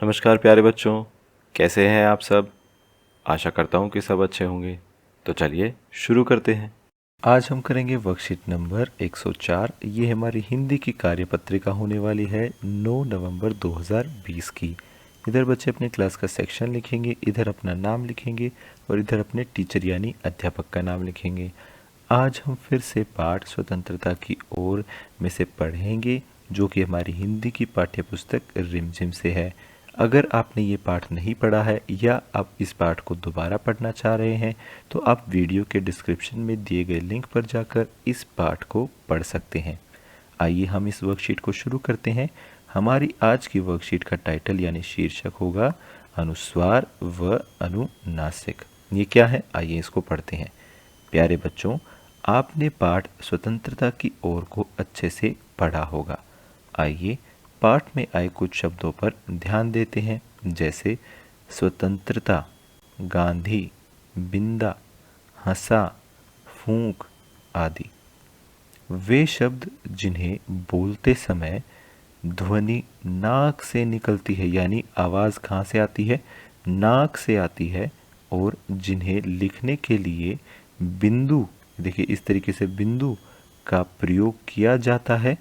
नमस्कार प्यारे बच्चों, कैसे हैं आप सब। आशा करता हूँ कि सब अच्छे होंगे। तो चलिए शुरू करते हैं। आज हम करेंगे वर्कशीट नंबर 104। ये हमारी हिंदी की कार्यपत्रिका होने वाली है 9 नवंबर 2020 की। इधर बच्चे अपने क्लास का सेक्शन लिखेंगे, इधर अपना नाम लिखेंगे और इधर अपने टीचर यानी अध्यापक का नाम लिखेंगे। आज हम फिर से पाठ स्वतंत्रता की ओर में से पढ़ेंगे, जो कि हमारी हिंदी की पाठ्य पुस्तक रिमझिम से है। अगर आपने ये पाठ नहीं पढ़ा है या आप इस पाठ को दोबारा पढ़ना चाह रहे हैं तो आप वीडियो के डिस्क्रिप्शन में दिए गए लिंक पर जाकर इस पाठ को पढ़ सकते हैं। आइए हम इस वर्कशीट को शुरू करते हैं। हमारी आज की वर्कशीट का टाइटल यानी शीर्षक होगा अनुस्वार व अनुनासिक। ये क्या है, आइए इसको पढ़ते हैं। प्यारे बच्चों, आपने पाठ स्वतंत्रता की ओर को अच्छे से पढ़ा होगा। आइए पाठ में आए कुछ शब्दों पर ध्यान देते हैं, जैसे स्वतंत्रता, गांधी, बिंदा, हंसा, फूंक आदि। वे शब्द जिन्हें बोलते समय ध्वनि नाक से निकलती है, यानी आवाज़ कहाँ से आती है, नाक से आती है, और जिन्हें लिखने के लिए बिंदु, देखिए इस तरीके से बिंदु का प्रयोग किया जाता है,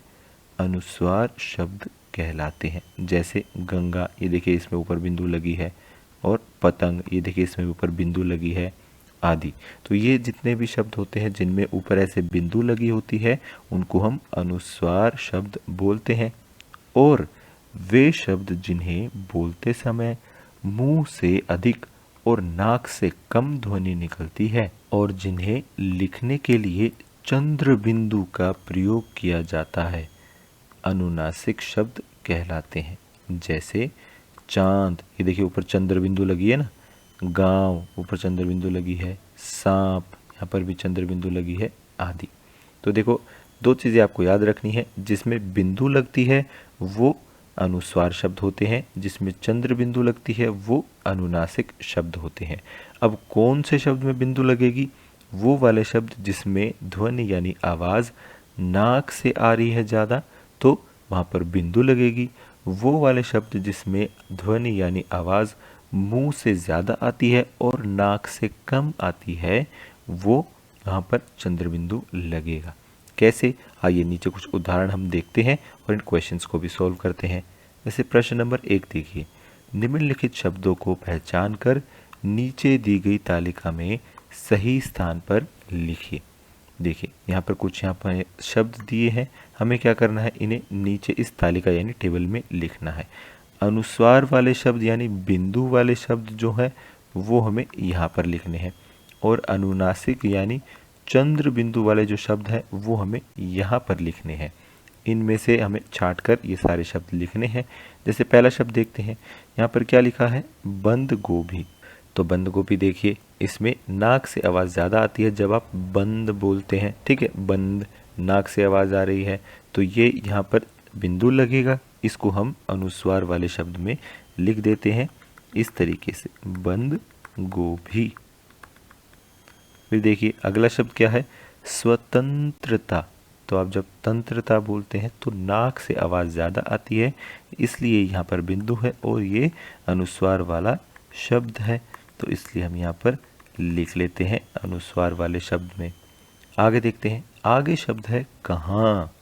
अनुस्वार शब्द कहलाते हैं। जैसे गंगा, ये देखिए इसमें ऊपर बिंदु लगी है, और पतंग, ये देखिए इसमें ऊपर बिंदु लगी है आदि। तो ये जितने भी शब्द होते हैं जिनमें ऊपर ऐसे बिंदु लगी होती है उनको हम अनुस्वार शब्द बोलते हैं। और वे शब्द जिन्हें बोलते समय मुंह से अधिक और नाक से कम ध्वनि निकलती है और जिन्हें लिखने के लिए चंद्र बिंदु का प्रयोग किया जाता है, अनुनासिक शब्द कहलाते हैं। जैसे चांद, ये देखिए ऊपर चंद्र बिंदु लगी है ना, गांव ऊपर चंद्र बिंदु लगी है, सांप यहाँ पर भी चंद्र बिंदु लगी है आदि। तो देखो दो चीज़ें आपको याद रखनी है, जिसमें बिंदु लगती है वो अनुस्वार शब्द होते हैं, जिसमें चंद्र बिंदु लगती है वो अनुनासिक शब्द होते हैं। अब कौन से शब्द में बिंदु लगेगी, वो वाले शब्द जिसमें ध्वनि यानी आवाज़ नाक से आ रही है ज़्यादा, तो वहाँ पर बिंदु लगेगी। वो वाले शब्द जिसमें ध्वनि यानी आवाज़ मुंह से ज़्यादा आती है और नाक से कम आती है, वो वहाँ पर चंद्र बिंदु लगेगा। कैसे, आइए नीचे कुछ उदाहरण हम देखते हैं और इन क्वेश्चंस को भी सॉल्व करते हैं। जैसे प्रश्न नंबर 1 देखिए, निम्नलिखित शब्दों को पहचान कर नीचे दी गई तालिका में सही स्थान पर लिखिए। देखिए यहाँ पर कुछ यहाँ पर शब्द दिए हैं, हमें क्या करना है, इन्हें नीचे इस तालिका यानी टेबल में लिखना है। अनुस्वार वाले शब्द यानी बिंदु वाले शब्द जो है वो हमें यहाँ पर लिखने हैं, और अनुनासिक यानी चंद्र बिंदु वाले जो शब्द हैं वो हमें यहाँ पर लिखने हैं। इनमें से हमें छांट कर ये सारे शब्द लिखने हैं। जैसे पहला शब्द देखते हैं, यहाँ पर क्या लिखा है, बंद गोभी। तो बंद गोभी देखिए इसमें नाक से आवाज़ ज़्यादा आती है जब आप बंद बोलते हैं, ठीक है, बंद नाक से आवाज़ आ रही है, तो ये यहाँ पर बिंदु लगेगा। इसको हम अनुस्वार वाले शब्द में लिख देते हैं इस तरीके से, बंद गोभी। फिर देखिए अगला शब्द क्या है, स्वतंत्रता। तो आप जब तंत्रता बोलते हैं तो नाक से आवाज़ ज़्यादा आती है, इसलिए यहाँ पर बिंदु है और ये अनुस्वार वाला शब्द है, तो इसलिए हम यहाँ पर लिख लेते हैं अनुस्वार वाले शब्द में। आगे देखते हैं, आगे शब्द है कहाँ।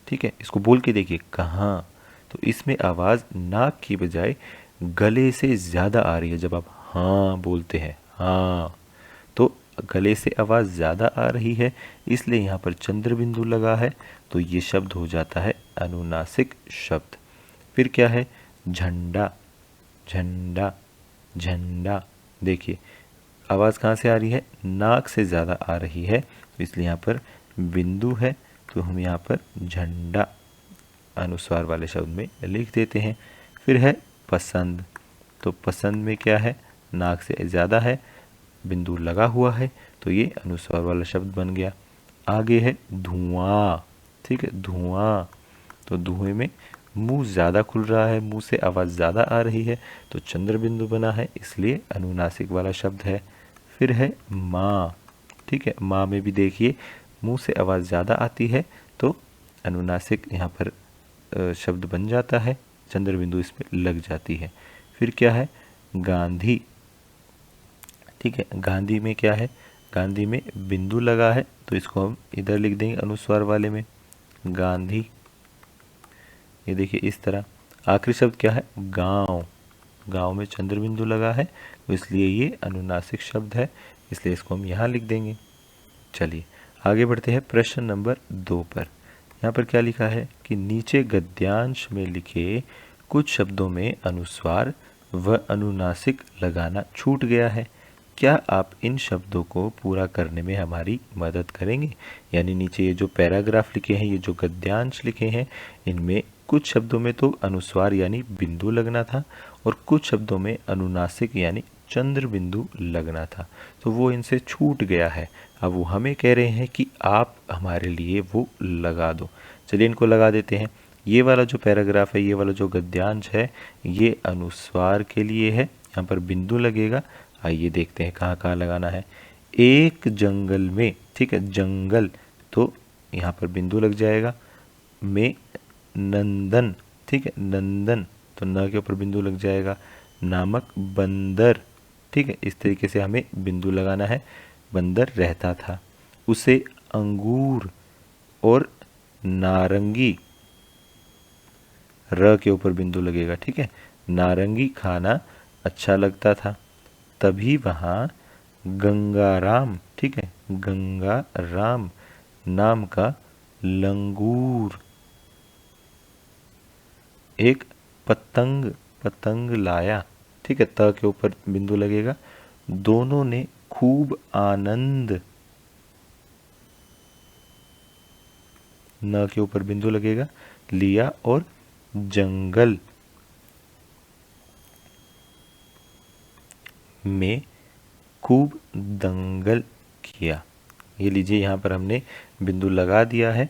ठीक है, इसको बोल के देखिए कहाँ। तो इसमें आवाज़ नाक की बजाय गले से ज़्यादा आ रही है। जब आप हाँ बोलते हैं, हाँ, तो गले से आवाज़ ज़्यादा आ रही है, इसलिए यहाँ पर चंद्र बिंदु लगा है, तो ये शब्द हो जाता है अनुनासिक शब्द। फिर क्या है, झंडा, झंडा, झंडा। देखिए आवाज़ कहाँ से आ रही है, नाक से ज़्यादा आ रही है, तो इसलिए यहाँ पर बिंदु है, तो हम यहाँ पर झंडा अनुस्वार वाले शब्द में लिख देते हैं। फिर है पसंद। तो पसंद में क्या है, नाक से ज़्यादा है, बिंदु लगा हुआ है, तो ये अनुस्वार वाला शब्द बन गया। आगे है धुआं। ठीक है, धुआं। तो धुएं में मुंह ज़्यादा खुल रहा है, मुंह से आवाज़ ज़्यादा आ रही है, तो चंद्र बिंदु बना है, इसलिए अनुनासिक वाला शब्द है। फिर है माँ। ठीक है, माँ में भी देखिए मुंह से आवाज़ ज़्यादा आती है, तो अनुनासिक यहाँ पर शब्द बन जाता है, चंद्र बिंदु इसमें लग जाती है। फिर क्या है, गांधी। ठीक है, गांधी में क्या है, गांधी में बिंदु लगा है तो इसको हम इधर लिख देंगे अनुस्वार वाले में, गांधी। ये देखिए इस तरह। आखिरी शब्द क्या है, गांव। गांव में चंद्र बिंदु लगा है तो इसलिए ये अनुनासिक शब्द है, इसलिए इसको हम यहाँ लिख देंगे। चलिए आगे बढ़ते हैं प्रश्न नंबर 2 पर। यहाँ पर क्या लिखा है कि नीचे गद्यांश में लिखे कुछ शब्दों में अनुस्वार व अनुनासिक लगाना छूट गया है, क्या आप इन शब्दों को पूरा करने में हमारी मदद करेंगे। यानी नीचे ये जो पैराग्राफ लिखे हैं, ये जो गद्यांश लिखे हैं, इनमें कुछ शब्दों में तो अनुस्वार यानी बिंदु लगना था और कुछ शब्दों में अनुनासिक यानी चंद्र बिंदु लगना था, तो वो इनसे छूट गया है। अब वो हमें कह रहे हैं कि आप हमारे लिए वो लगा दो। चलिए इनको लगा देते हैं। ये वाला जो पैराग्राफ है, ये वाला जो गद्यांश है, ये अनुस्वार के लिए है, यहाँ पर बिंदु लगेगा। आइए देखते हैं कहाँ कहाँ लगाना है। एक जंगल में, ठीक है, जंगल तो यहाँ पर बिंदु लग जाएगा। में नंदन, ठीक है, नंदन तो न के ऊपर बिंदु लग जाएगा। नामक बंदर, ठीक है, इस तरीके से हमें बिंदु लगाना है। बंदर रहता था। उसे अंगूर और नारंगी, र के ऊपर बिंदु लगेगा, ठीक है, नारंगी खाना अच्छा लगता था। तभी वहाँ गंगाराम, ठीक है, गंगाराम नाम का लंगूर एक पतंग, पतंग लाया, ठीक है, त के ऊपर बिंदु लगेगा। दोनों ने खूब आनंद, न के ऊपर बिंदु लगेगा, लिया और जंगल में खूब दंगल किया। ये लीजिए यहाँ पर हमने बिंदु लगा दिया है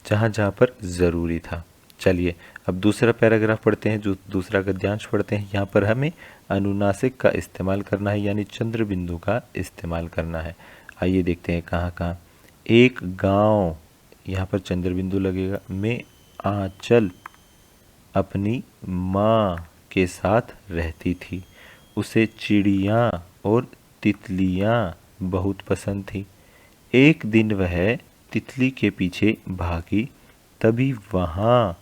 जहाँ जहाँ पर ज़रूरी था। चलिए अब दूसरा पैराग्राफ पढ़ते हैं, जो दूसरा गद्यांश पढ़ते हैं। यहाँ पर हमें अनुनासिक का इस्तेमाल करना है, यानी चंद्र बिंदु का इस्तेमाल करना है। आइए देखते हैं कहाँ कहाँ। एक गांव, यहाँ पर चंद्र बिंदु लगेगा। में आंचल अपनी माँ के साथ रहती थी। उसे चिड़ियाँ और तितलियाँ बहुत पसंद थी। एक दिन वह तितली के पीछे भागी, तभी वहाँ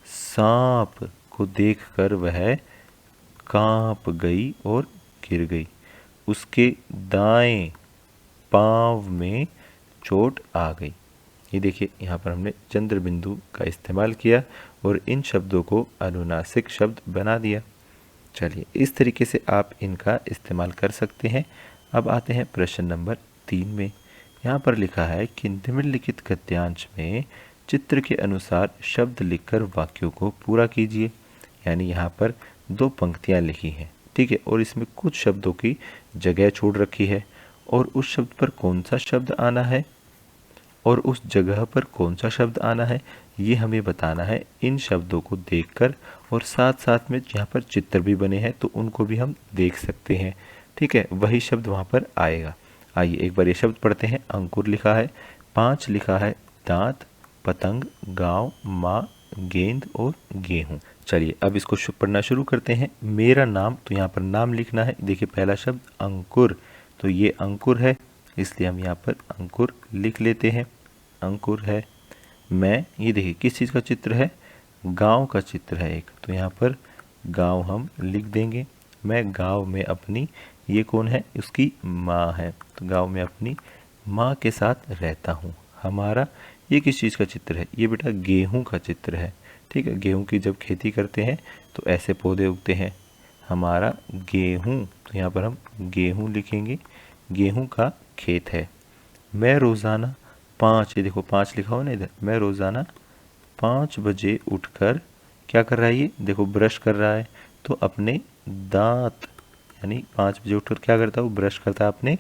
सांप को देखकर वह कांप गई और गिर गई। उसके दाएं पाँव में चोट आ गई। ये देखिए यहाँ पर हमने चंद्र बिंदु का इस्तेमाल किया और इन शब्दों को अनुनासिक शब्द बना दिया। चलिए इस तरीके से आप इनका इस्तेमाल कर सकते हैं। अब आते हैं प्रश्न नंबर 3 में। यहाँ पर लिखा है कि निम्नलिखित गद्यांश में चित्र के अनुसार शब्द लिखकर वाक्यों को पूरा कीजिए। यानी यहाँ पर 2 पंक्तियाँ लिखी हैं, ठीक है, और इसमें कुछ शब्दों की जगह छोड़ रखी है और उस शब्द पर कौन सा शब्द आना है और उस जगह पर कौन सा शब्द आना है, ये हमें बताना है इन शब्दों को देखकर। और साथ साथ में यहाँ पर चित्र भी बने हैं तो उनको भी हम देख सकते हैं, ठीक है, वही शब्द वहाँ पर आएगा। आइए एक बार ये शब्द पढ़ते हैं। अंकुर लिखा है, 5 लिखा है, दांत, पतंग, गांव, माँ, गेंद और गेहूं। चलिए अब इसको पढ़ना शुरू करते हैं। मेरा नाम, तो यहाँ पर नाम लिखना है। देखिए पहला शब्द अंकुर, तो ये अंकुर है, इसलिए हम यहाँ पर अंकुर लिख लेते हैं। अंकुर है। मैं, ये देखिए किस चीज़ का चित्र है, गांव का चित्र है एक, तो यहाँ पर गांव हम लिख देंगे। मैं गांव में अपनी, ये कौन है, उसकी माँ है, तो गांव में अपनी माँ के साथ रहता हूँ। हमारा, ये किस चीज़ का चित्र है, ये बेटा गेहूं का चित्र है, ठीक है, गेहूं की जब खेती करते हैं तो ऐसे पौधे उगते हैं। हमारा गेहूं, तो यहाँ पर हम गेहूं लिखेंगे, गेहूं का खेत है। मैं रोज़ाना 5, ये देखो 5 लिखा हो ना इधर, मैं रोज़ाना 5 बजे उठकर क्या कर रहा है, ये देखो ब्रश कर रहा है, तो अपने दांत, यानी 5 बजे उठकर क्या करता हूँ, ब्रश करता है, अपने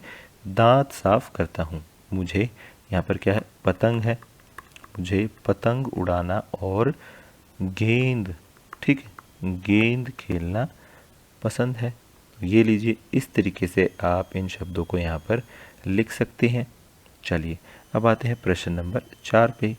दांत साफ करता हूँ। मुझे, यहाँ पर क्या है, पतंग है, मुझे पतंग उड़ाना और गेंद, ठीक है, गेंद खेलना पसंद है। तो ये लीजिए, इस तरीके से आप इन शब्दों को यहाँ पर लिख सकते हैं। चलिए अब आते हैं प्रश्न नंबर 4 पे।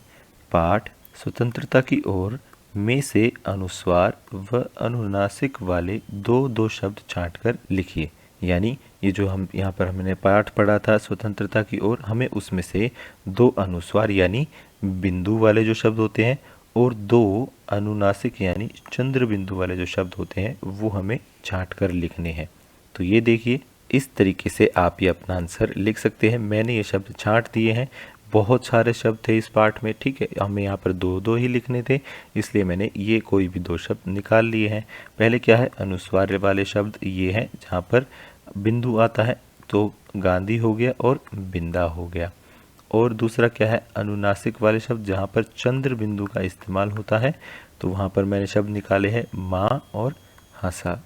पाठ स्वतंत्रता की ओर में से अनुस्वार व अनुनासिक वाले दो दो शब्द छांटकर लिखिए। यानी ये जो हम यहाँ पर हमने पाठ पढ़ा था स्वतंत्रता की ओर, हमें उसमें से दो अनुस्वार यानी बिंदु वाले जो शब्द होते हैं और दो अनुनासिक यानी चंद्र बिंदु वाले जो शब्द होते हैं वो हमें छांट कर लिखने हैं। तो ये देखिए, इस तरीके से आप ये अपना आंसर लिख सकते हैं। मैंने ये शब्द छांट दिए हैं, बहुत सारे शब्द थे इस पाठ में, ठीक है, हमें यहाँ पर दो दो ही लिखने थे, इसलिए मैंने ये कोई भी दो शब्द निकाल लिए हैं। पहले क्या है, अनुस्वार वाले शब्द ये हैं जहाँ पर बिंदु आता है, तो गांधी हो गया और बिंदा हो गया। और दूसरा क्या है, अनुनासिक वाले शब्द जहाँ पर चंद्र बिंदु का इस्तेमाल होता है, तो वहाँ पर मैंने शब्द निकाले हैं माँ और हंसा।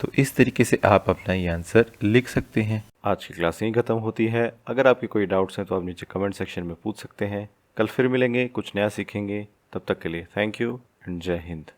तो इस तरीके से आप अपना ये आंसर लिख सकते हैं। आज की क्लास यहीं ख़त्म होती है। अगर आपके कोई डाउट्स हैं तो आप नीचे कमेंट सेक्शन में पूछ सकते हैं। कल फिर मिलेंगे, कुछ नया सीखेंगे। तब तक के लिए थैंक यू एंड जय हिंद।